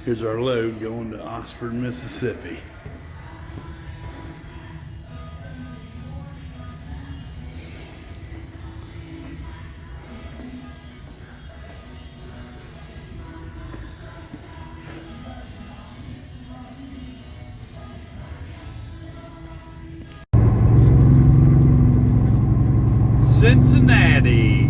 Here's our load going to Oxford, Mississippi. Cincinnati.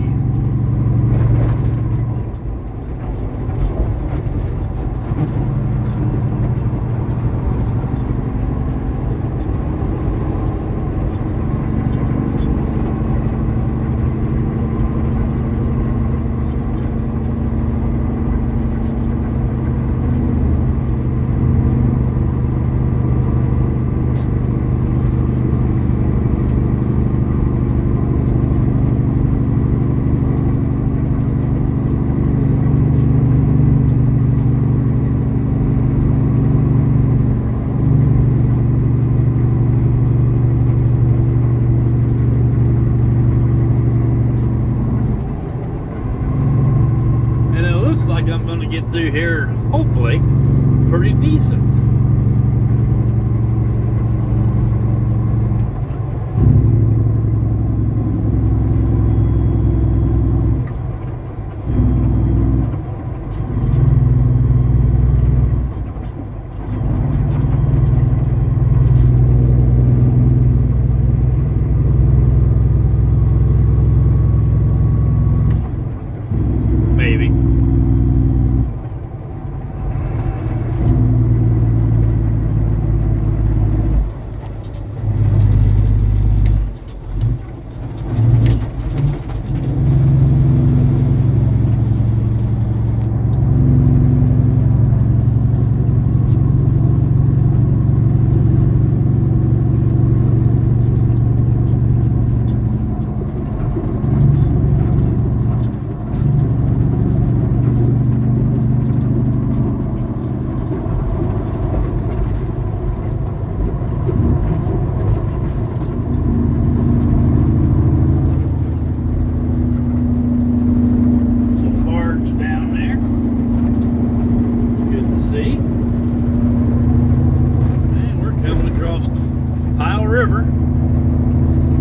Like I'm going to get through here, hopefully, pretty decent. Maybe.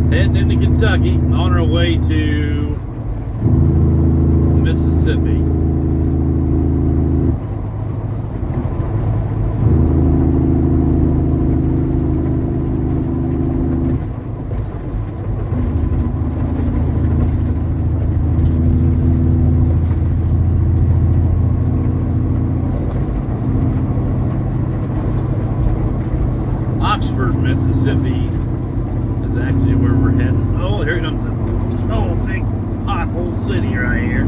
Heading into Kentucky on our way to Mississippi. Oxford, Mississippi is actually where we're heading. Oh, here comes a big pothole city right here.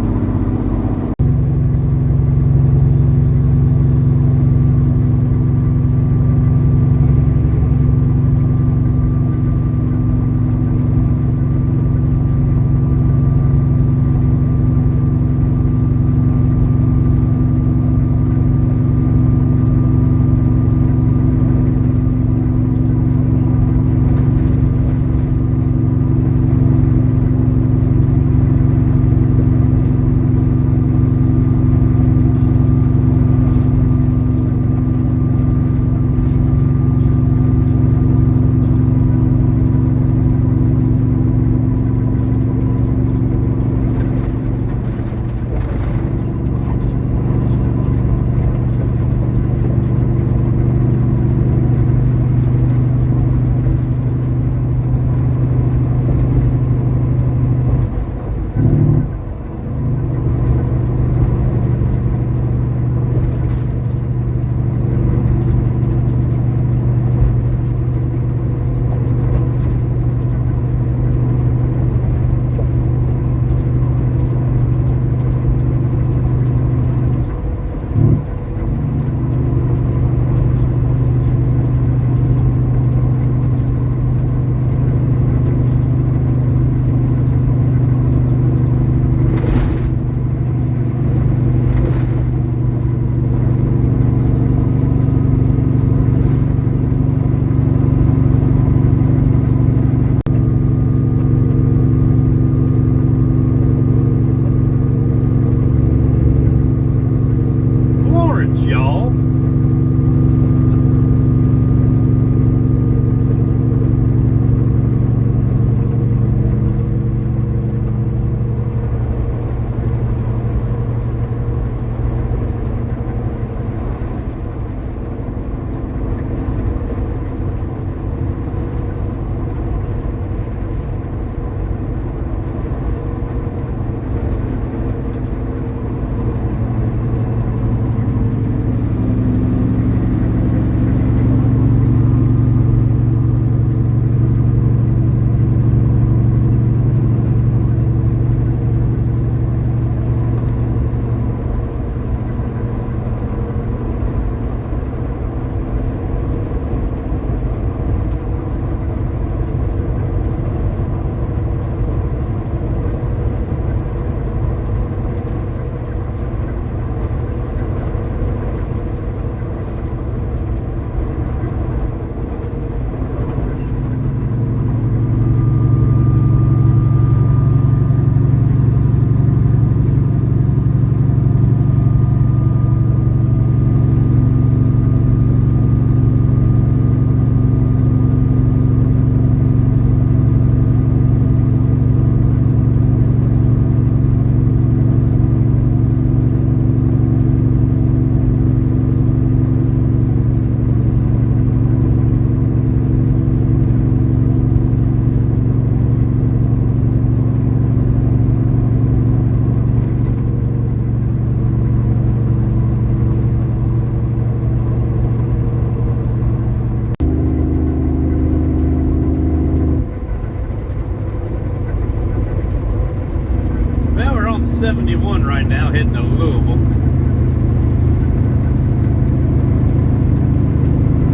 now heading to Louisville.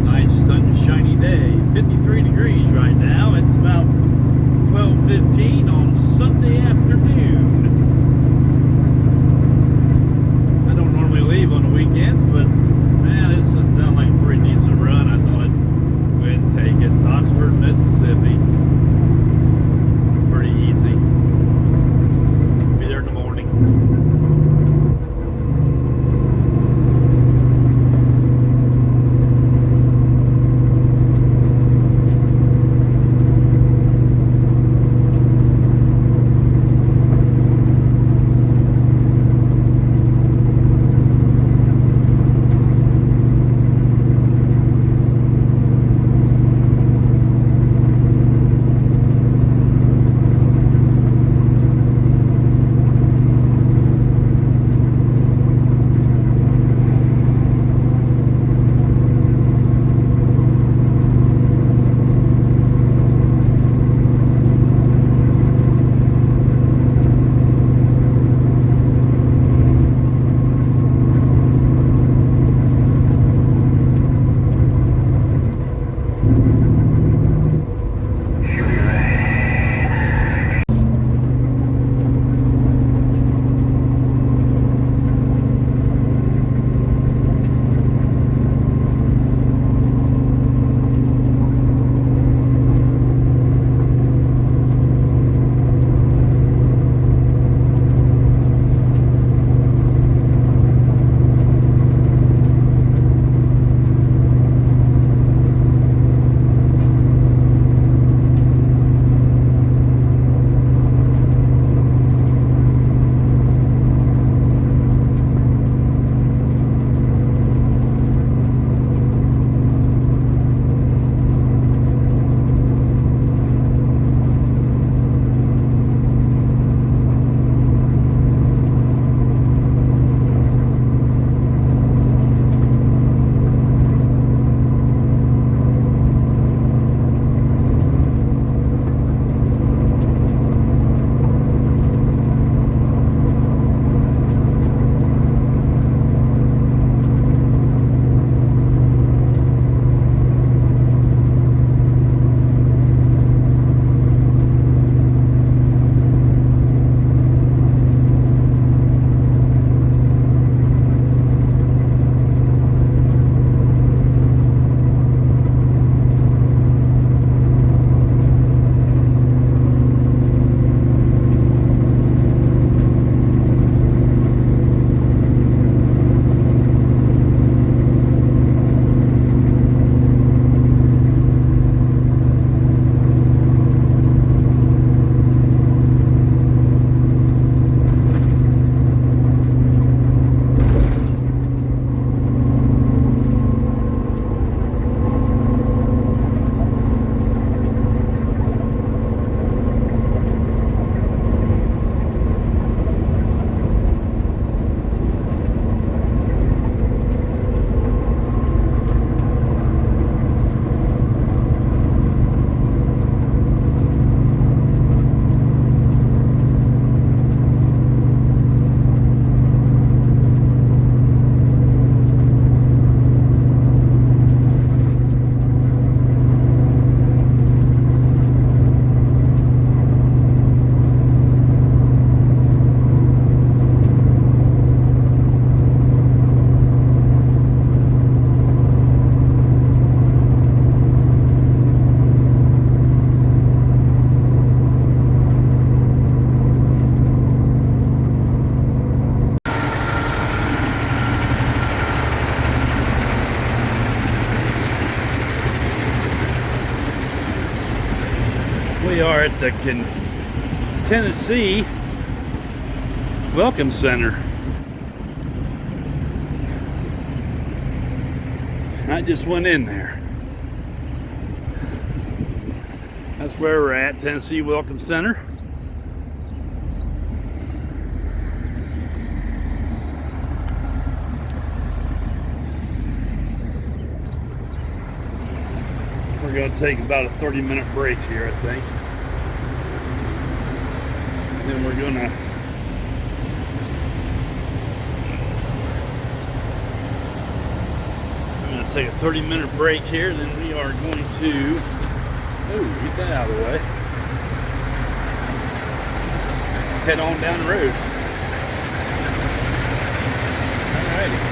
Nice sunshiny day. 53 degrees right now. It's about 12:15 on Sunday afternoon. I don't normally leave on the weekends, but man, this sounds like a pretty decent run. I thought I'd go ahead and take it. Oxford, Mississippi. Pretty easy. Be there in the morning. We are at the Tennessee Welcome Center. I just went in there. That's where we're at, Tennessee Welcome Center. We're going to take about a 30-minute break here, I think. And then we're going to take a 30-minute break here, and then we are going to, get that out of the way, head on down the road. Alrighty.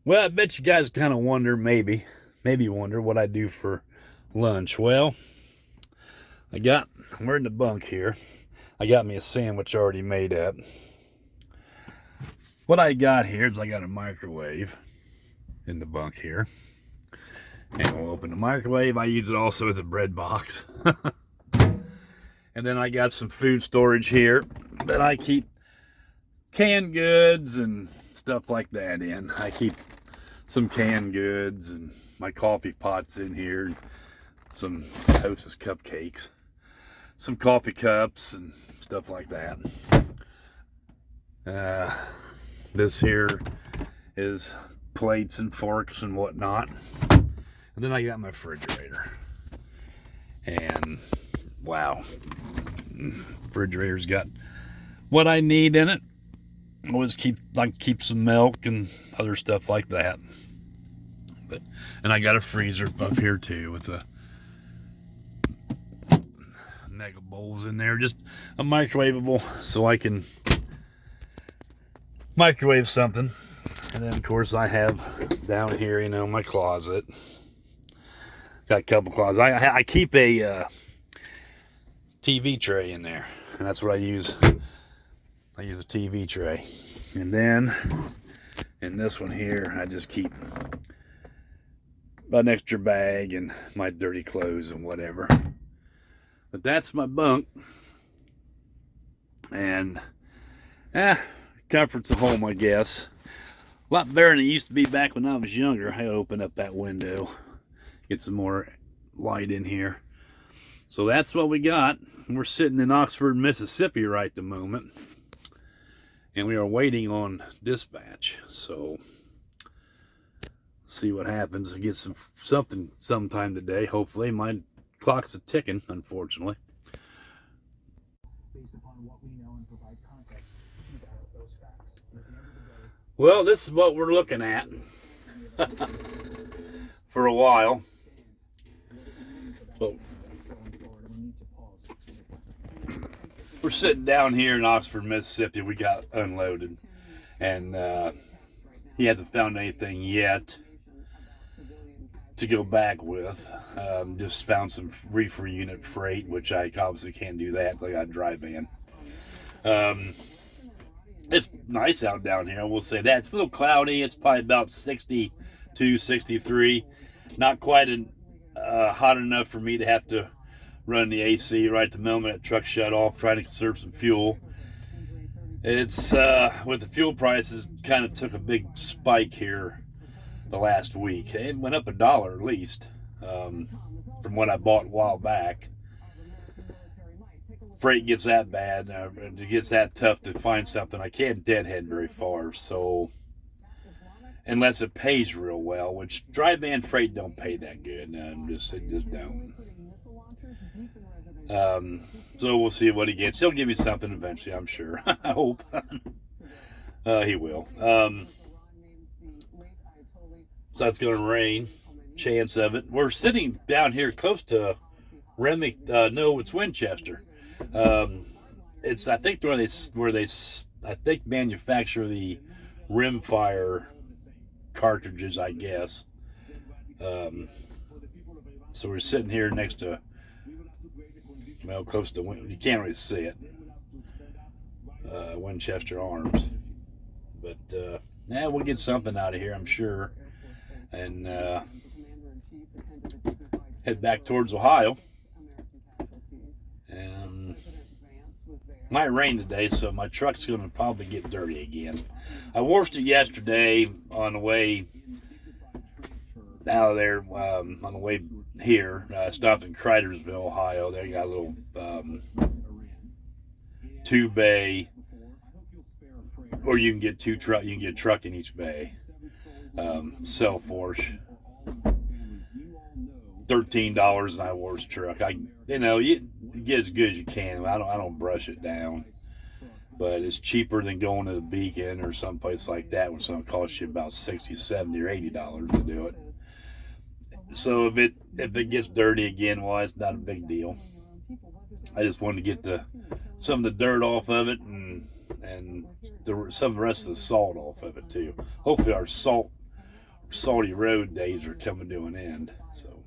Well, I bet you guys kind of wonder, maybe wonder what I do for lunch. Well, we're in the bunk here. I got me a sandwich already made up. What I got here is I got a microwave in the bunk here. And we'll open the microwave. I use it also as a bread box. And then I got some food storage here that I keep canned goods and stuff like that in. I keep some canned goods and my coffee pots in here, and some Hostess cupcakes, some coffee cups and stuff like that. This here is plates and forks and whatnot. And then I got my refrigerator. And wow, refrigerator's got what I need in it. Always keep some milk and other stuff like that. And I got a freezer up here too with the mega bowls in there, just a microwavable, so I can microwave something. And then of course I have down here, you know, my closet. Got a couple closets. I keep a TV tray in there, and that's what I use. I use a TV tray. And then in this one here, I just keep an extra bag and my dirty clothes and whatever. But that's my bunk. And comforts of home, I guess. A lot better than it used to be back when I was younger. I open up that window, get some more light in here. So that's what we got. We're sitting in Oxford, Mississippi right at the moment. And we are waiting on dispatch. So see what happens. We'll get something sometime today, hopefully. My clock's a ticking, unfortunately. Based upon what we know and provide context to those facts. Well, this is what we're looking at for a while. But we're sitting down here in Oxford, Mississippi. We got unloaded, and he hasn't found anything yet to go back with. Just found some reefer unit freight, which I obviously can't do that. I got a dry van. It's nice out down here, I will say that. It's a little cloudy. It's probably about 62, 63. Not quite hot enough for me to have to run the AC right at the moment. That truck shut off, trying to conserve some fuel. It's with the fuel prices, kind of took a big spike here the last week. It went up $1 at least from what I bought a while back. Freight gets that bad, it gets that tough to find something. I can't deadhead very far, so unless it pays real well, which dry van freight don't pay that good. It just don't. So we'll see what he gets. He'll give me something eventually, I'm sure. I hope. He will. So it's going to rain. Chance of it. We're sitting down here close to Remick. No, it's Winchester. It's I think where they I think manufacture the rimfire cartridges, I guess. So we're sitting here next to, well, close to, you can't really see it, Winchester Arms. But we'll get something out of here, I'm sure, and head back towards Ohio. And might rain today, so my truck's going to probably get dirty again. I washed it yesterday on the way out of there, on the way here. Stopped in Cridersville, Ohio. They got a little 2-bay, or you can get you can get a truck in each bay. Self-wash, $13, and I wash truck. You get as good as you can. I don't brush it down, but it's cheaper than going to the Beacon or someplace like that, when something costs you about $60, $70, or $80 to do it. So if it gets dirty again, well, it's not a big deal. I just wanted to get some of the dirt off of it and some of the rest of the salt off of it too. Hopefully our salty road days are coming to an end. So,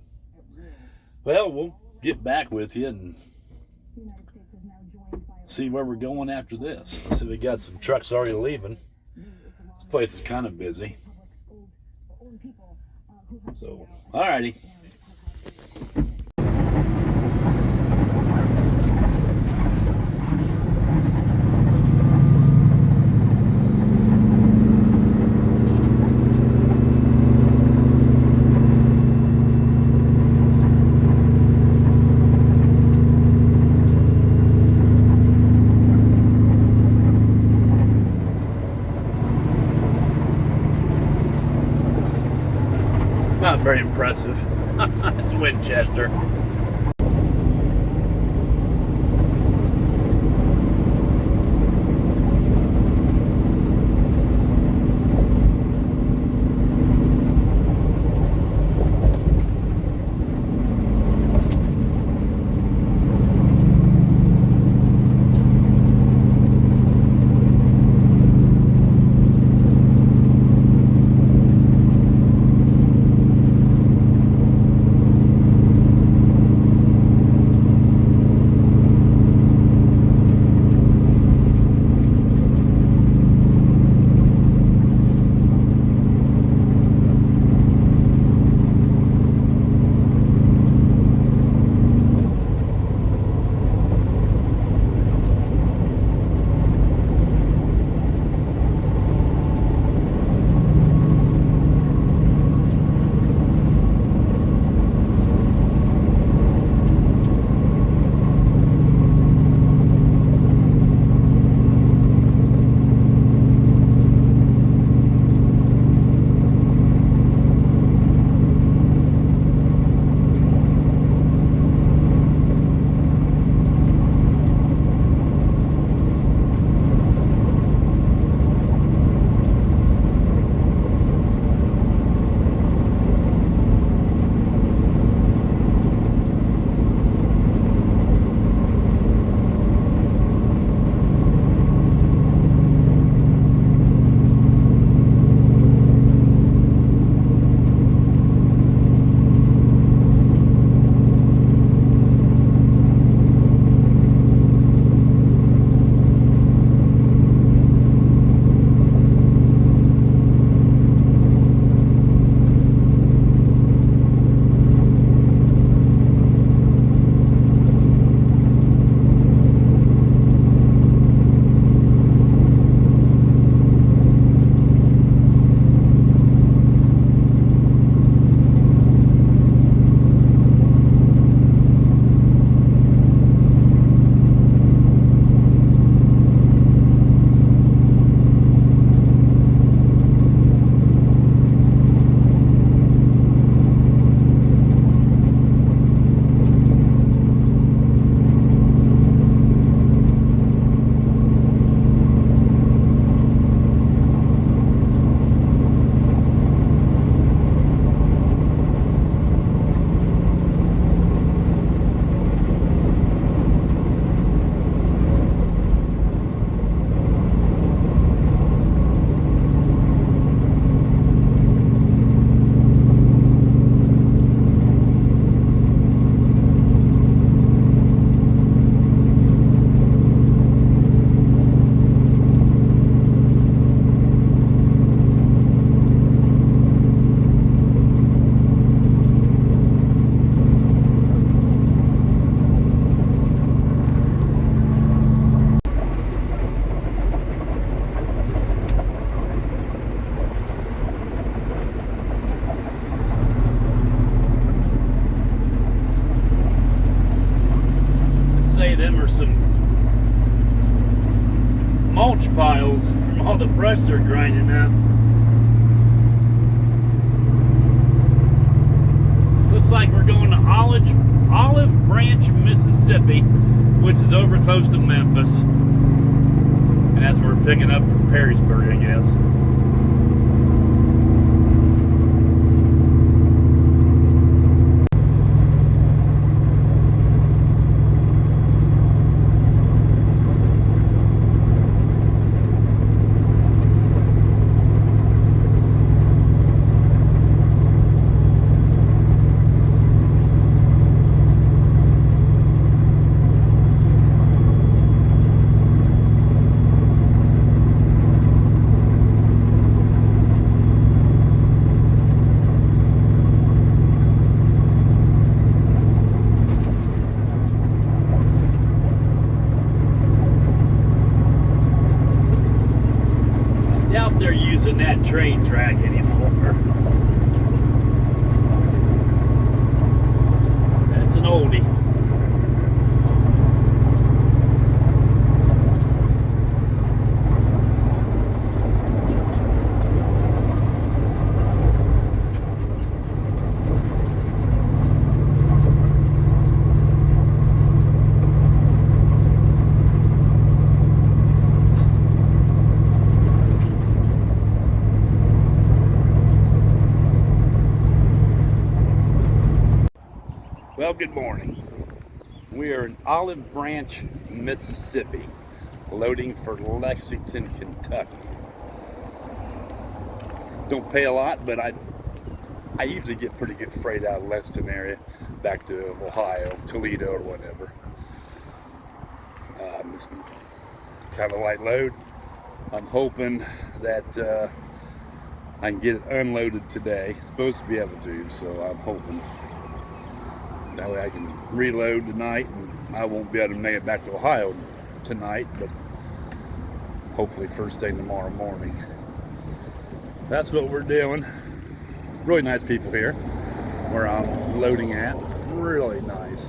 well, we'll get back with you and see where we're going after this. I see we got some trucks already leaving. This place is kind of busy. So, alrighty. very impressive. It's Winchester. mulch piles from all the brush they're grinding up. Looks like we're going to Olive Branch, Mississippi, which is over close to Memphis. And that's where we're picking up from Perrysburg, I guess. They're using that train track anymore. That's an oldie. Well, good morning. We are in Olive Branch, Mississippi, loading for Lexington, Kentucky. Don't pay a lot, but I usually get pretty good freight out of Lexington area back to Ohio, Toledo, or whatever. It's kind of a light load. I'm hoping that I can get it unloaded today. It's supposed to be able to, so I'm hoping. That way I can reload tonight, and I won't be able to make it back to Ohio tonight, but hopefully first thing tomorrow morning. That's what we're doing. Really nice people here where I'm loading at. Really nice.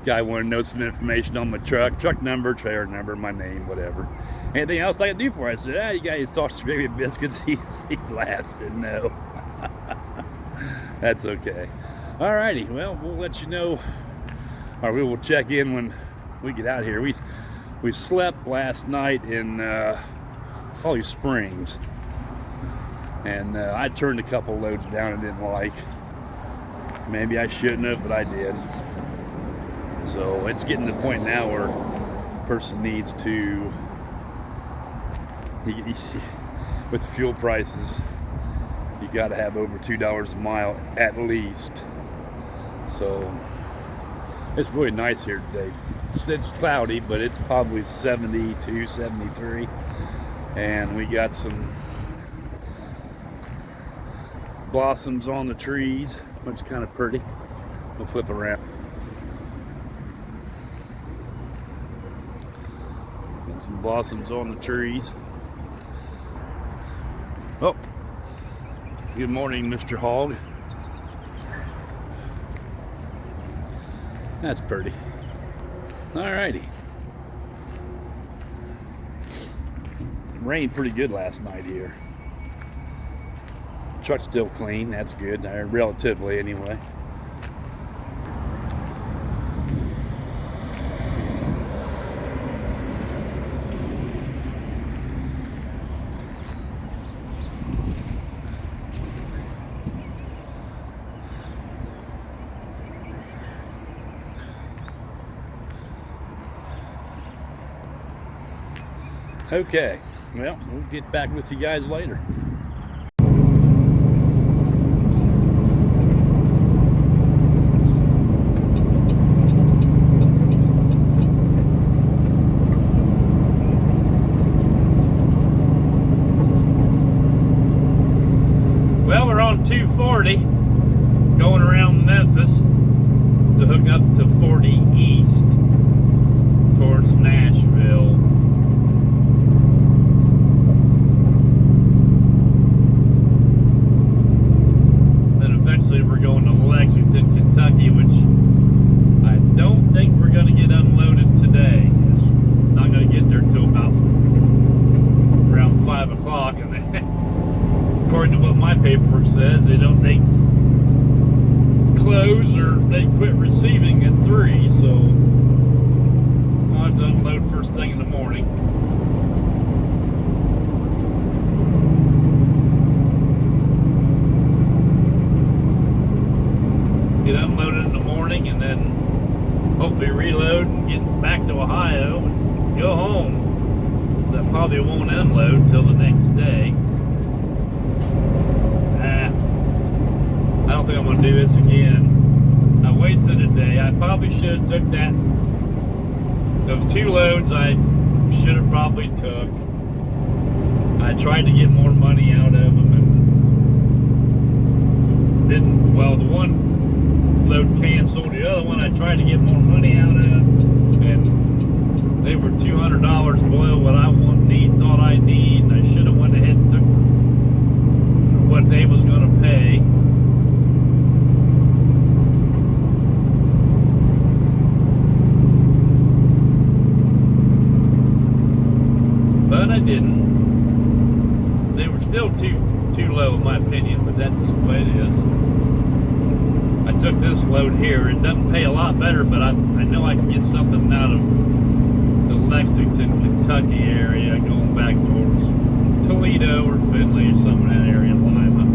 Guy wanted to know some information on my truck number, trailer number, my name, whatever. Anything else I can do for you? I said, you got any sausage gravy biscuits? He laughed, said no. That's okay. Alrighty, well, we'll let you know, or we will check in when we get out here. We slept last night in Holly Springs, and I turned a couple loads down I didn't like. Maybe I shouldn't have, but I did. So it's getting to the point now where a person needs to, with the fuel prices, you got to have over $2 a mile at least. So it's really nice here today. It's cloudy, but it's probably 72, 73. And we got some blossoms on the trees, which is kind of pretty. We'll flip around. Got some blossoms on the trees. Oh, good morning, Mr. Hog. That's pretty. Alrighty. It rained pretty good last night here. Truck's still clean, that's good, relatively anyway. Okay, well, we'll get back with you guys later. Well, we're on 240 going around Memphis to hook up to 40 East towards Nashville. We're going to Lexington, Kentucky, which I don't think we're going to get unloaded today. It's not going to get there until about around 5 o'clock, and then, according to what my paperwork says, they close or they quit receiving at 3, so I'll have to unload first thing in the morning. Get unloaded in the morning and then hopefully reload and get back to Ohio and go home. That probably won't unload until the next day. I don't think I'm going to do this again. I wasted a day. I probably should have took those 2 loads I should have probably took. I tried to get more money out of them and didn't. Well, the one load canceled. The other one I tried to get more money out of, and they were $200 below what I thought I need, and I should have went ahead and took what they was going to pay. But I didn't. They were still too low in my opinion, but that's just the way it is. I took this load here. It doesn't pay a lot better, but I know I can get something out of the Lexington, Kentucky area going back towards Toledo or Findlay or some of that area, Lima.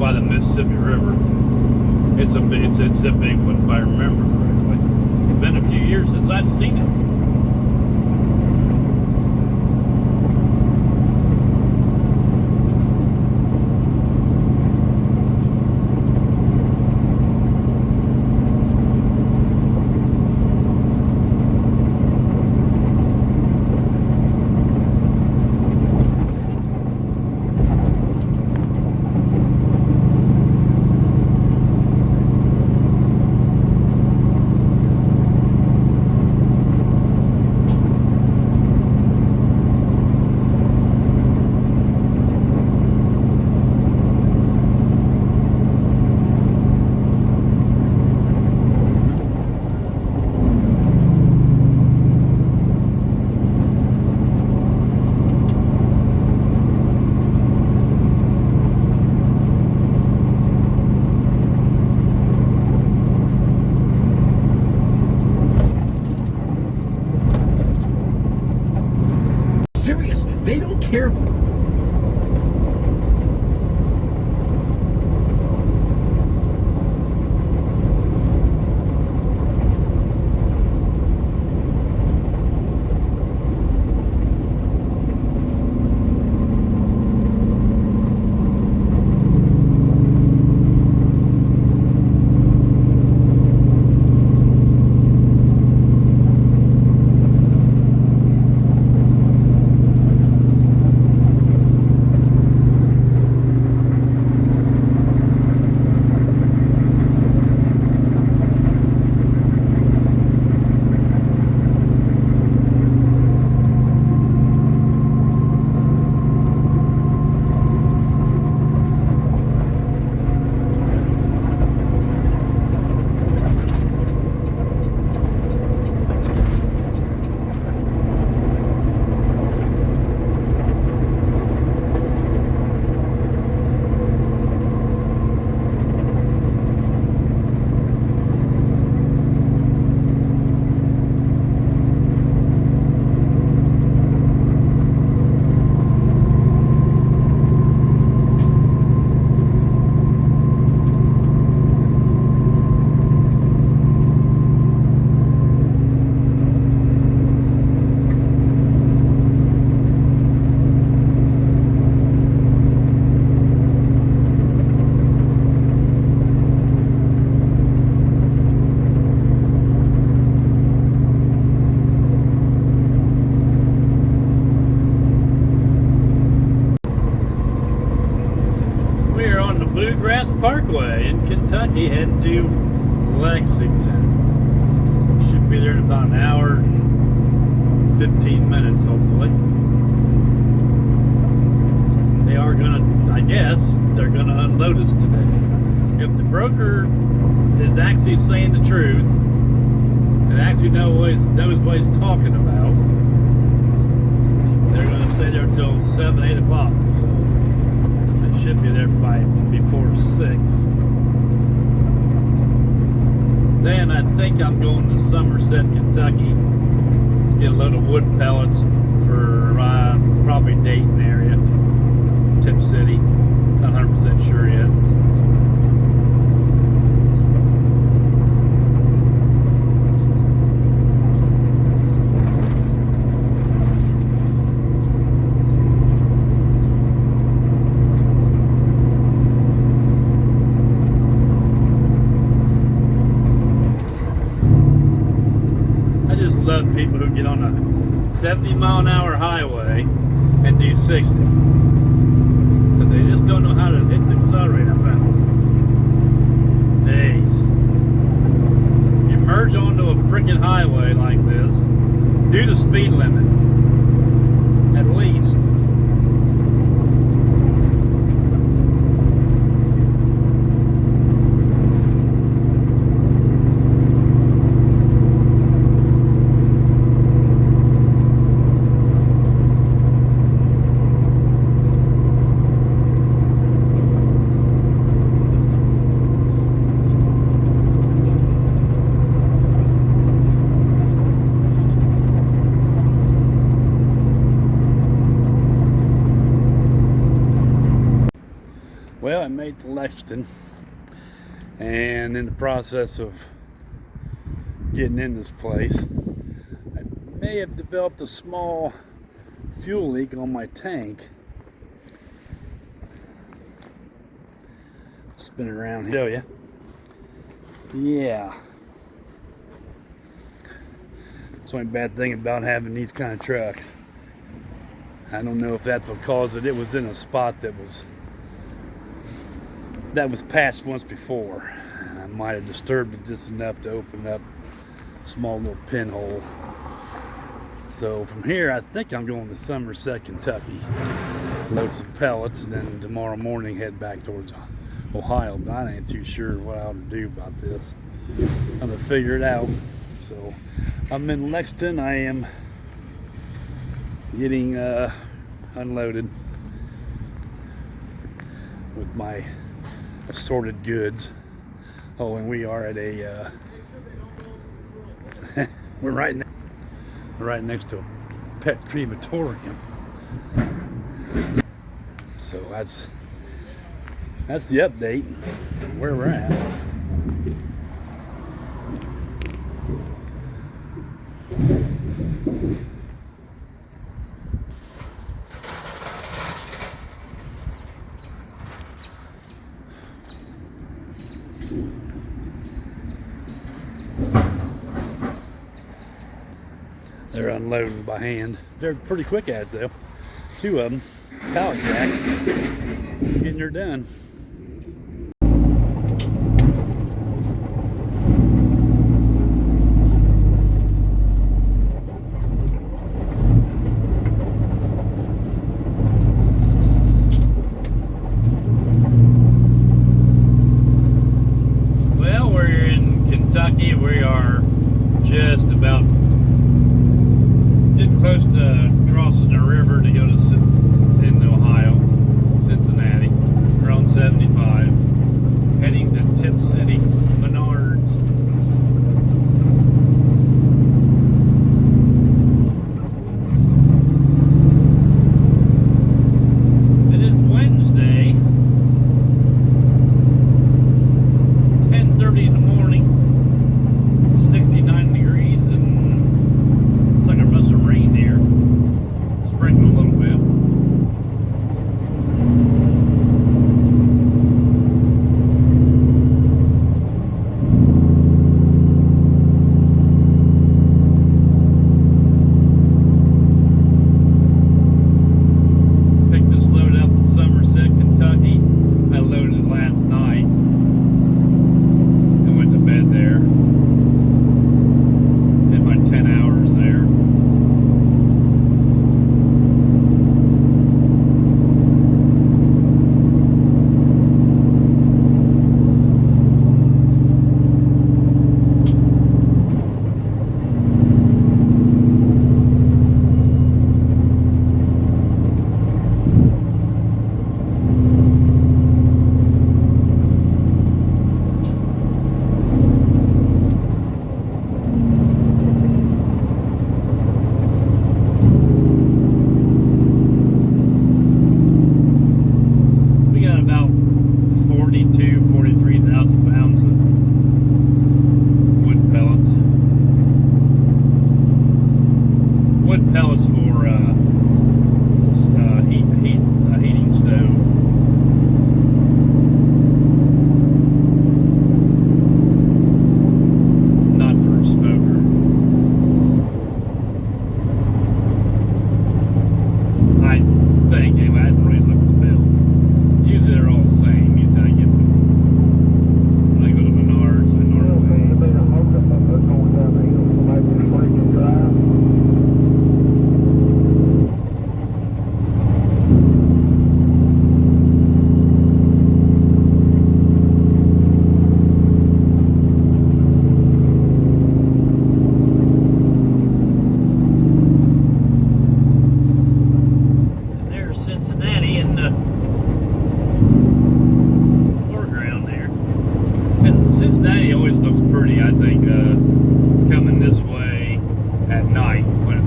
by the Mississippi River. It's a big one if I remember correctly. It's been a few years since I've seen it. They don't care. Bluegrass Parkway in Kentucky heading to Lexington. Should be there in about an hour and 15 minutes, hopefully. They are gonna, I guess, they're gonna unload us today. If the broker is actually saying the truth and actually knows what he's talking about, they're gonna stay there until 7, 8 o'clock. So should be there by before 6. Then I think I'm going to Somerset, Kentucky. Get a load of wood pellets for probably Dayton area, Tip City. Not 100% sure yet. Love people who get on a 70-mile-an-hour highway and do 60, because they just don't know how to hit the accelerator pedal. Days. You merge onto a freaking highway like this, do the speed limit, at least. update to Lexington, and in the process of getting in this place, I may have developed a small fuel leak on my tank. Spin it around here. Show you. Yeah. It's the only bad thing about having these kind of trucks. I don't know if that's what caused it. It was in a spot that was patched once before. I might have disturbed it just enough to open up a small little pinhole. So from here, I think I'm going to Somerset, Kentucky. Load some pellets, and then tomorrow morning head back towards Ohio. But I ain't too sure what I ought to do about this. I'm gonna figure it out. So I'm in Lexington. I am getting unloaded with my assorted goods. Oh, and we are at a we're right next to a pet crematorium. So that's the update where we're at. They're unloading by hand. They're pretty quick at it though. 2 of them, pallet jacks, getting her done. Well, we're in Kentucky. We are just about getting close to crossing the river to go to into Ohio, Cincinnati. We're on 75, heading to Tip City, Menards. It is Wednesday, 10:30 in the morning, 69 degrees, and it's like there must have rained here. Sprinkling a little bit. Picked this load up in Somerset, Kentucky. I loaded it last night and went to bed there. Did my 10 hours there. We got about 43,000 pounds of wood pellets. Wood pellets for a heating stove. Not for a smoker. I think, anyway, I haven't really looked at the bills. Usually they're all the same. Usually I get them when I go to Menards. I normally and there's Cincinnati in the foreground there. And Cincinnati always looks pretty, I think, coming this way at night when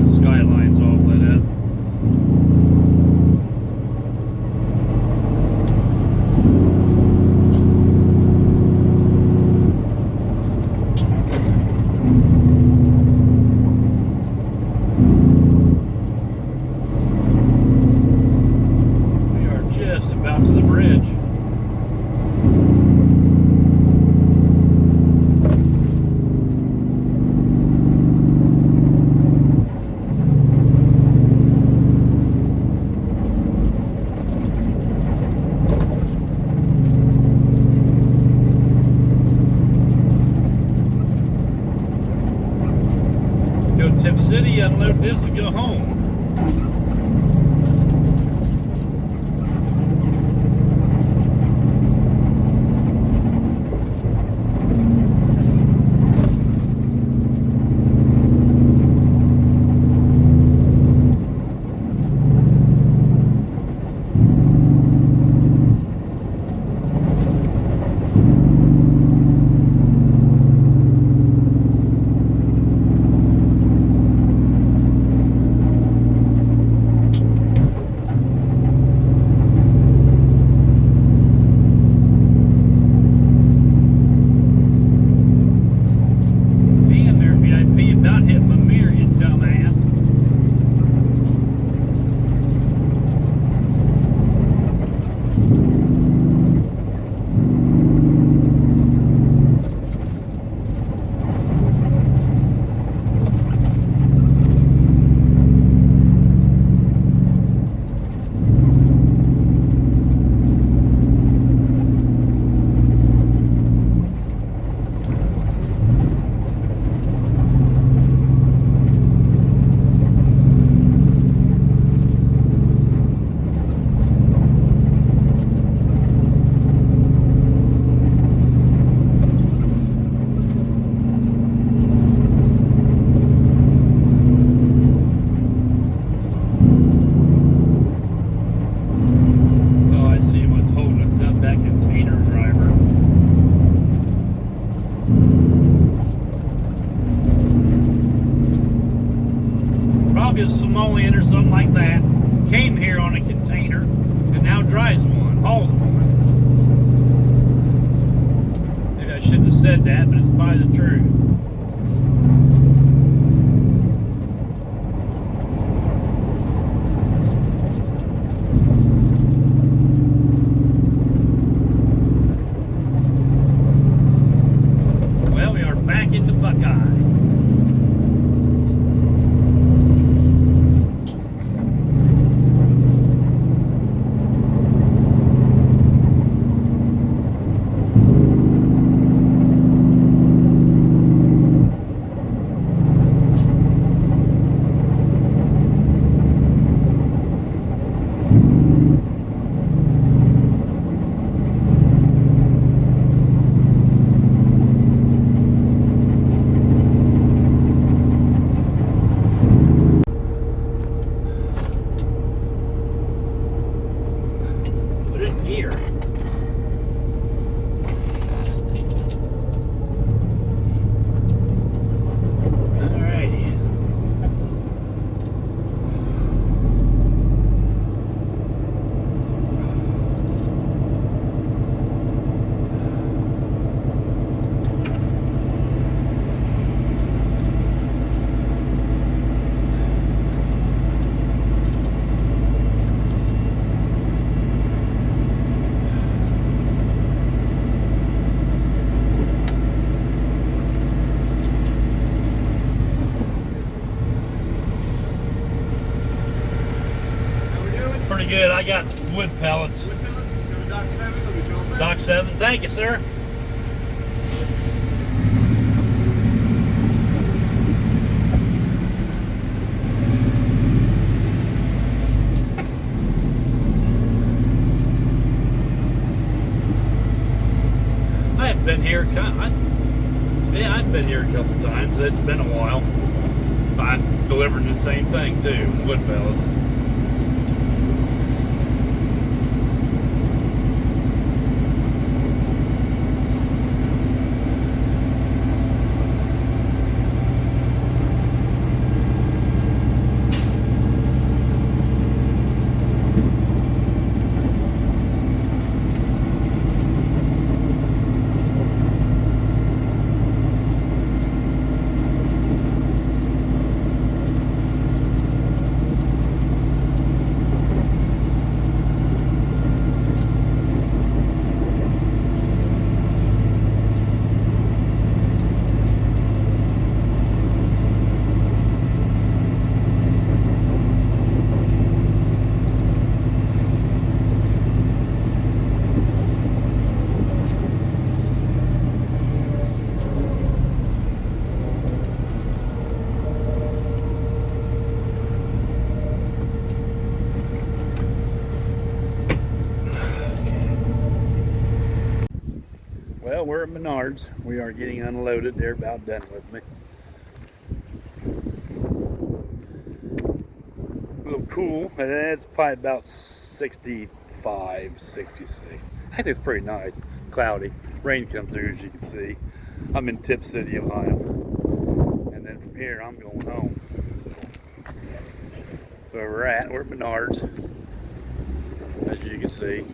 the skyline's all lit up. this to go home. A Samoan or something like that, came here on a container and now drives one, hauls one. Maybe I shouldn't have said that, but it's probably the truth. Well, we are back in the Buckeye. Here. Alrighty. Pretty good. I got wood pellets. Wood pellets, go to Dock 7, they'll get you all set. Dock 7. Thank you, sir. I have been here. Yeah, I've been here a couple times. It's been a while. I delivered the same thing too, wood pellets. Well, we're at Menards. We are getting unloaded. They're about done with me. A little cool. It's probably about 65, 66. I think it's pretty nice. Cloudy. Rain come through, as you can see. I'm in Tip City, Ohio. And then from here, I'm going home. So, that's where we're at. We're at Menards, as you can see.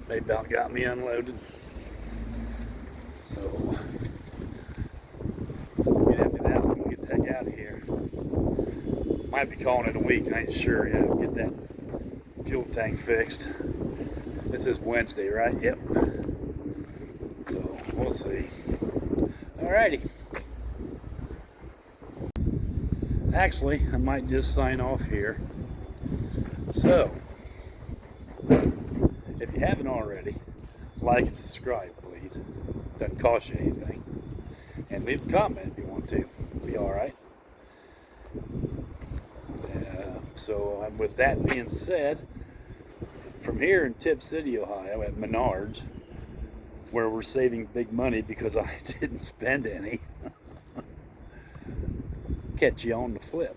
They about got me unloaded. So, get empty that one and get the heck out of here. Might be calling it a week, I ain't sure yet. Get that fuel tank fixed. This is Wednesday, right? Yep. So, we'll see. Alrighty. Actually, I might just sign off here. So, if you haven't already, like and subscribe, please. Doesn't cost you anything. And leave a comment if you want to. It'll be alright. So with that being said, from here in Tip City, Ohio, at Menards, where we're saving big money because I didn't spend any, catch you on the flip.